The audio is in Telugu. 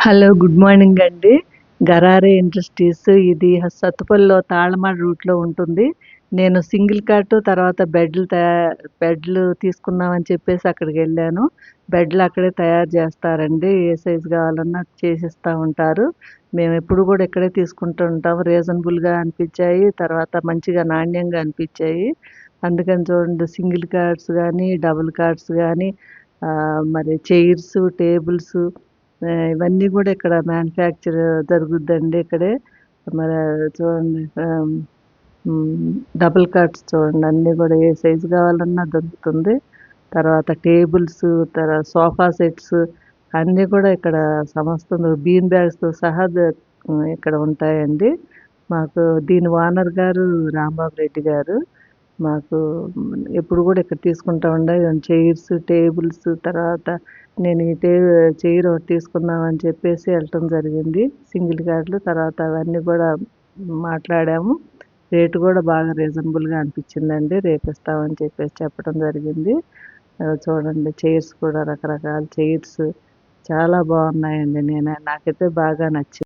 హలో. గుడ్ మార్నింగ్ అండి. గరారే ఇండస్ట్రీస్ ఇది సత్తుపల్లిలో తాళ్ళమాడ రూట్‌లో ఉంటుంది. నేను సింగిల్ కాట్ తర్వాత బెడ్లు తీసుకుందామని చెప్పేసి అక్కడికెళ్ళాను. బెడ్లు అక్కడే తయారు చేస్తారండి. ఏ సైజ్ కావాలన్నా చేసిస్తా ఉంటారు. మేమెప్పుడు కూడా ఇక్కడే తీసుకుంటూ ఉంటాం. రీజనబుల్‌గా అనిపించాయి. తర్వాత మంచిగా నాణ్యంగా అనిపించాయి. అందుకని చూడండి సింగిల్ కాట్స్ గానీ, డబుల్ కాట్స్ గానీ మరి చైర్స్, టేబుల్స్ ఇవన్నీ గూడా ఇక్కడ మ్యానుఫ్యాక్చర్ జరుగుద్దండి ఇక్కడే. మరి చూడండి డబుల్ కార్ట్స్ చూడండి అన్నీ గూడా ఏ సైజు కావాలన్నా దొరుకుతుంది. తర్వాత టేబుల్స్, సోఫా సెట్స్ అన్నీ కూడా ఇక్కడ సమస్తం బీన్ బ్యాగ్స్‌తో సహా ఇక్కడ ఉంటాయండి. మాకు దీని ఓనర్ గారు రాంబాబు రెడ్డి గారు. మాకు ఎప్పుడు గూడా ఇక్కడ తీసుకుంటా చైర్స్, టేబుల్స్ తర్వాత నేను చైర్ ఒకటి తీసుకుందామని చెప్పేసి వెళ్ళటం జరిగింది. సింగిల్ కార్డ్‌లు తర్వాత అవన్నీ గూడా మాట్లాడాము. రేట్ గూడా బాగా రీజనబుల్‌గా అనిపించిందండి. రేపిస్తామని చెప్పేసి చెప్పడం జరిగింది. చూడండి చైర్స్ కూడా రకరకాల చైర్స్ చాలా బాగున్నాయండి. నాకైతే బాగా నచ్చింది.